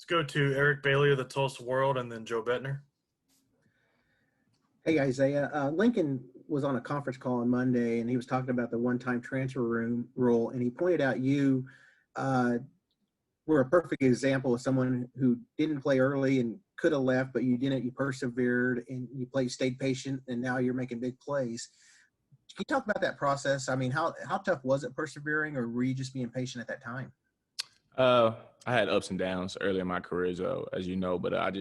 go to Eric Bailey of the Tulsa World and then Joe Bettner. Hey, Isaiah. Lincoln was on a conference call on Monday, and he was talking about the one-time transfer room rule, and he pointed out you were a perfect example of someone who didn't play early and could have left, but you didn't. You persevered, and you stayed patient, and now you're making big plays. Can you talk about that process? I mean, how tough was it persevering, or were you just being patient at that time? I had ups and downs early in my career, as you know, but I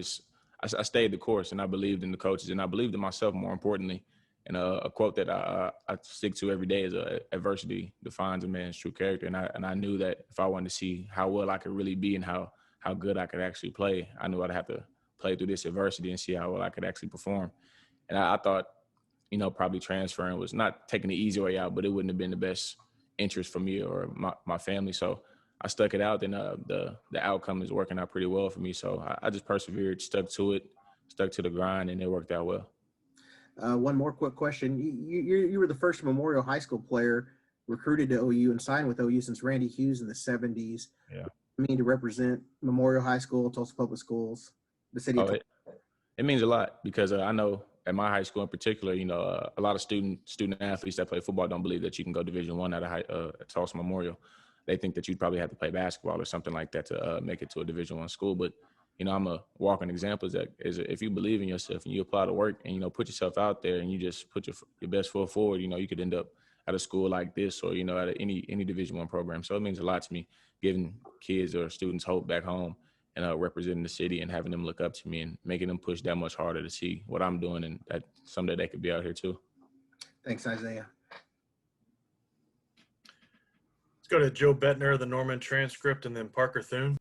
stayed the course, and I believed in the coaches, and I believed in myself more importantly. And a quote that I stick to every day is adversity defines a man's true character. And I knew that if I wanted to see how well I could really be and how good I could actually play, I knew I'd have to play through this adversity and see how well I could actually perform. And I thought, probably transferring was not taking the easy way out, but it wouldn't have been the best interest for me or my family. So I stuck it out, and the outcome is working out pretty well for me. So I just persevered, stuck to it, stuck to the grind, and it worked out well. One more quick question. You were the first Memorial High School player recruited to OU and signed with OU since Randy Hughes in the 70s. Yeah. I mean, to represent Memorial High School, Tulsa Public Schools, the city of Tulsa. It means a lot because I know at my high school in particular, a lot of student athletes that play football don't believe that you can go Division I at Tulsa Memorial. They think that you'd probably have to play basketball or something like that to make it to a Division I school. But, I'm a walking example that if you believe in yourself and you apply the work and, put yourself out there and you just put your best foot forward, you could end up at a school like this or, at any Division I program. So it means a lot to me, giving kids or students hope back home and representing the city and having them look up to me and making them push that much harder to see what I'm doing and that someday they could be out here too. Thanks, Isaiah. Let's go to Joe Bettner, the Norman Transcript, and then Parker Thune.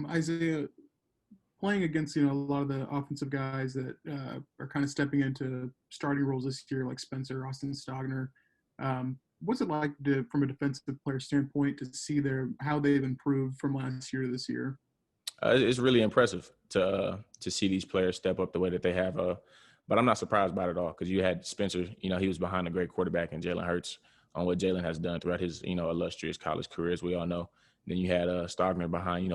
Isaiah, playing against a lot of the offensive guys that are kind of stepping into starting roles this year, like Spencer, Austin Stogner, what's it like from a defensive player standpoint to see how they've improved from last year to this year? It's really impressive to see these players step up the way that they have. But I'm not surprised by it at all because you had Spencer. He was behind a great quarterback in Jalen Hurts on what Jalen has done throughout his illustrious college career, as we all know. Then you had Stogner behind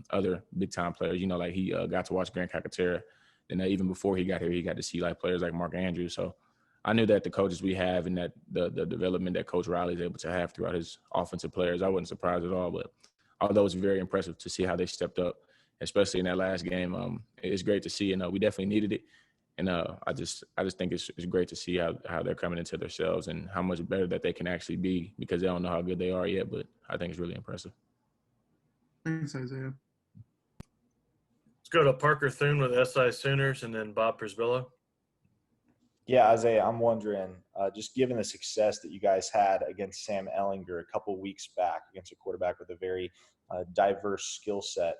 other big time players. Like he got to watch Grant Calcaterra. And even before he got here, he got to see players like Mark Andrews. So I knew that the coaches we have and that the development that Coach Riley is able to have throughout his offensive players, I wasn't surprised at all. But although it's very impressive to see how they stepped up, especially in that last game, it's great to see. And we definitely needed it. And I just think it's great to see how they're coming into themselves and how much better that they can actually be because they don't know how good they are yet. But I think it's really impressive. Thanks, Isaiah. Let's go to Parker Thune with SI Sooners and then Bob Prisbillo. Yeah, Isaiah, I'm wondering, just given the success that you guys had against Sam Ehlinger a couple weeks back against a quarterback with a very diverse skill set,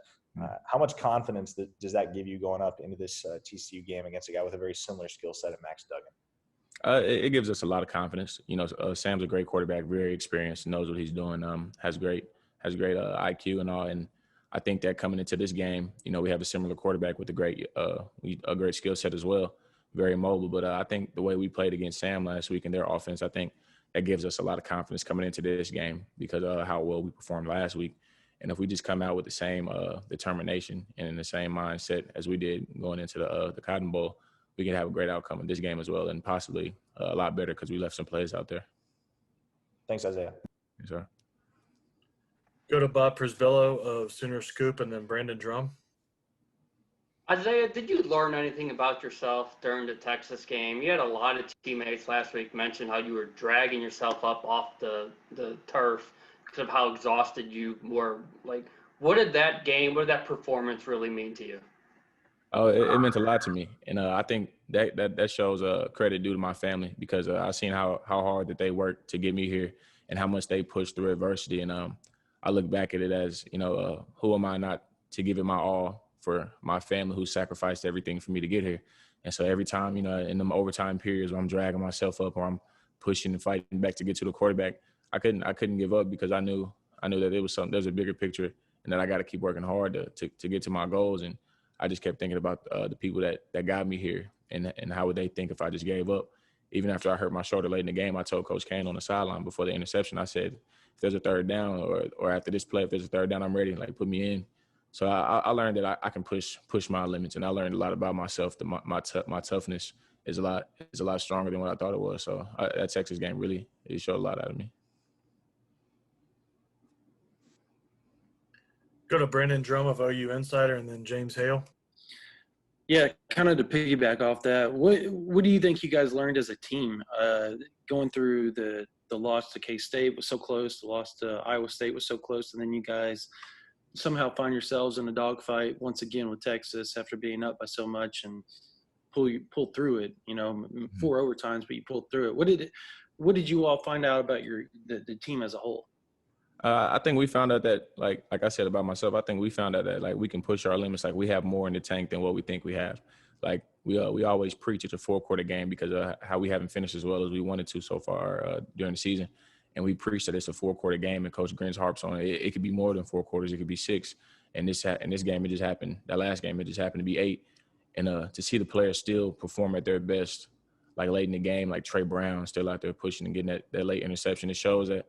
how much confidence does that give you going up into this TCU game against a guy with a very similar skill set at Max Duggan? It gives us a lot of confidence. Sam's a great quarterback, very experienced, knows what he's doing, has great IQ and all. And I think that coming into this game, we have a similar quarterback with a great skill set as well, very mobile. But I think the way we played against Sam last week in their offense, I think that gives us a lot of confidence coming into this game because of how well we performed last week. And if we just come out with the same determination and in the same mindset as we did going into the Cotton Bowl, we can have a great outcome in this game as well and possibly a lot better because we left some plays out there. Thanks, Isaiah. Yes, sir. Go to Bob Prisbillo of Sooner Scoop and then Brandon Drum. Isaiah, did you learn anything about yourself during the Texas game? You had a lot of teammates last week mention how you were dragging yourself up off the turf because of how exhausted you were. What did that performance really mean to you? Oh, it meant a lot to me. And I think that shows credit due to my family because I've seen how hard that they worked to get me here and how much they pushed through adversity. And I look back at it as, who am I not to give it my all for my family who sacrificed everything for me to get here. And so every time, in them overtime periods where I'm dragging myself up or I'm pushing and fighting back to get to the quarterback, I couldn't give up because I knew that there's a bigger picture and that I got to keep working hard to get to my goals. And I just kept thinking about the people that got me here and how would they think if I just gave up. Even after I hurt my shoulder late in the game, I told Coach Kane on the sideline before the interception, I said, if there's a third down or after this play, if there's a third down, I'm ready. Like, put me in. So I learned that I can push my limits, and I learned a lot about myself. That my toughness is a lot stronger than what I thought it was. So that Texas game really it showed a lot out of me. Go to Brendan Drum of OU Insider, and then James Hale. Yeah, kind of to piggyback off that, what do you think you guys learned as a team? Going through the loss to K-State was so close, the loss to Iowa State was so close, and then you guys somehow find yourselves in a dogfight once again with Texas after being up by so much and pull through it. 4 overtimes, but you pulled through it. What did you all find out about the team as a whole? I think we found out that, like I said about myself, I think we found out that like we can push our limits. Like, we have more in the tank than what we think we have. Like, we always preach it's a 4-quarter game because of how we haven't finished as well as we wanted to so far during the season. And we preach that it's a 4-quarter game, and Coach Grins harps on it. It could be more than 4 quarters. It could be 6. And this game, it just happened. That last game, it just happened to be 8. And to see the players still perform at their best, like late in the game, like Trey Brown still out there pushing and getting that late interception, it shows that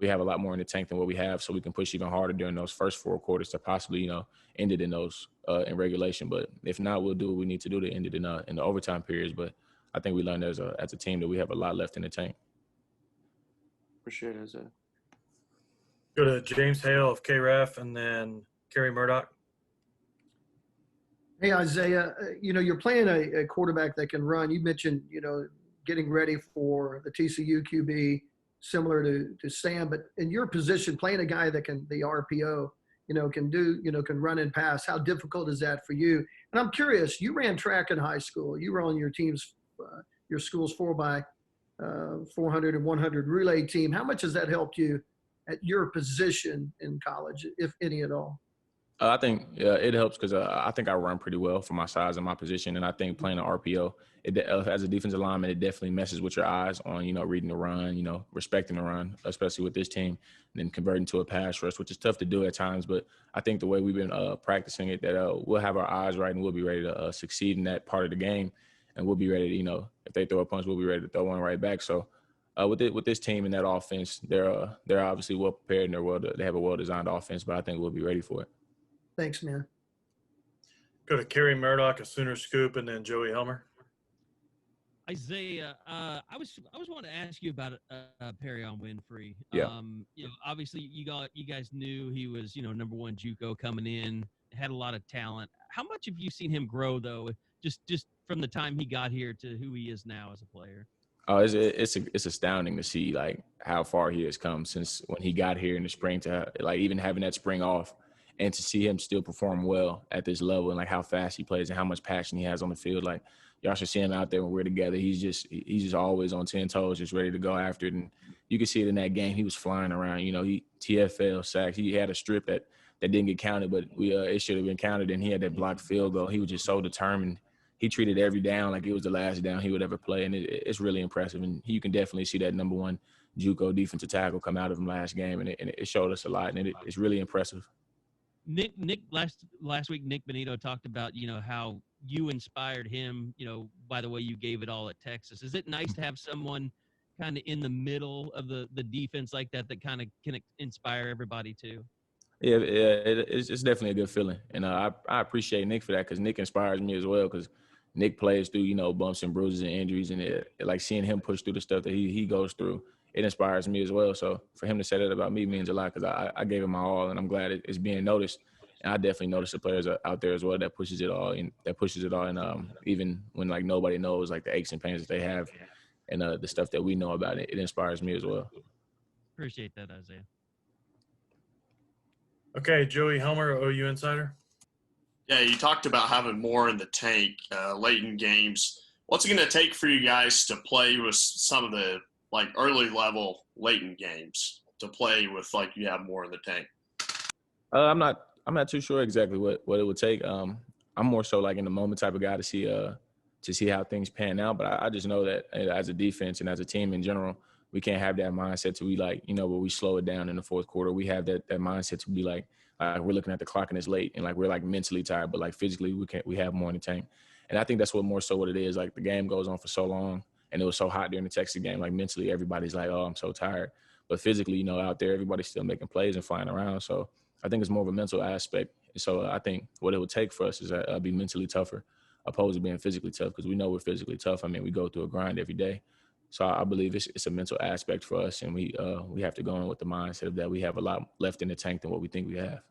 we have a lot more in the tank than what we have, so we can push even harder during those first 4 quarters to possibly, end it in those in regulation. But if not, we'll do what we need to do to end it in the overtime periods. But I think we learned as a team that we have a lot left in the tank. For sure, it is. Go to James Hale of KREF, and then Kerry Murdoch. Hey, Isaiah, you're playing a quarterback that can run. You mentioned, getting ready for the TCU QB, similar to Sam, but in your position, playing a guy that can, the RPO, can run and pass. How difficult is that for you? And I'm curious, you ran track in high school. You were on your team's, your school's 4x400 and 100 relay team. How much has that helped you at your position in college, if any at all? I think it helps because I think I run pretty well for my size and my position, and I think playing an RPO, as a defensive lineman, it definitely messes with your eyes on reading the run, respecting the run, especially with this team, and then converting to a pass rush, which is tough to do at times. But I think the way we've been practicing it, that we'll have our eyes right and we'll be ready to succeed in that part of the game, and we'll be ready to if they throw a punch, we'll be ready to throw one right back. So with this team and that offense, they're obviously well prepared and they have a well designed offense, but I think we'll be ready for it. Thanks, man. Go to Kerry Murdoch of Sooner Scoop, and then Joey Helmer. Isaiah, I was wanting to ask you about Perion Winfrey. Yeah. Obviously you guys knew he was number 1 JUCO coming in, had a lot of talent. How much have you seen him grow though, just from the time he got here to who he is now as a player? Oh, it's astounding to see like how far he has come since when he got here in the spring to like even having that spring off. And to see him still perform well at this level and like how fast he plays and how much passion he has on the field, like y'all should see him out there when we're together. He's just always on 10 toes, just ready to go after it. And you can see it in that game. He was flying around. He TFL sacks. He had a strip that didn't get counted, but it should have been counted. And he had that blocked field goal. He was just so determined. He treated every down like it was the last down he would ever play, and it's really impressive. And you can definitely see that number 1 JUCO defensive tackle come out of him last game, and it showed us a lot, and it's really impressive. Nick last week, Nick Benito talked about, how you inspired him, by the way you gave it all at Texas. Is it nice to have someone kind of in the middle of the defense like that kind of can inspire everybody too? Yeah, it's definitely a good feeling. And I appreciate Nick for that because Nick inspires me as well because Nick plays through, bumps and bruises and injuries, and like seeing him push through the stuff that he goes through, it inspires me as well. So for him to say that about me means a lot because I gave him my all, and I'm glad it's being noticed. And I definitely notice the players out there as well that pushes it all, and even when like nobody knows like the aches and pains that they have, and the stuff that we know about it inspires me as well. Appreciate that, Isaiah. Okay, Joey Helmer, OU Insider. Yeah, you talked about having more in the tank late in games. What's it going to take for you guys to play with some of the like early level late in games to play with like you have more in the tank? I'm not too sure exactly what it would take. I'm more so like in the moment type of guy to see how things pan out. But I just know that as a defense and as a team in general, we can't have that mindset to be like, where we slow it down in the fourth quarter. We have that mindset to be like we're looking at the clock and it's late and like we're like mentally tired, but like physically we have more in the tank. And I think that's what it is. Like the game goes on for so long and it was so hot during the Texas game. Like mentally everybody's like, oh, I'm so tired. but physically, you know, out there, everybody's still making plays and flying around. So I think it's more of a mental aspect. And so I think what it would take for us is be mentally tougher opposed to being physically tough, because we know we're physically tough. I mean, we go through a grind every day. So I believe it's a mental aspect for us, and we have to go in with the mindset of that we have a lot left in the tank than what we think we have.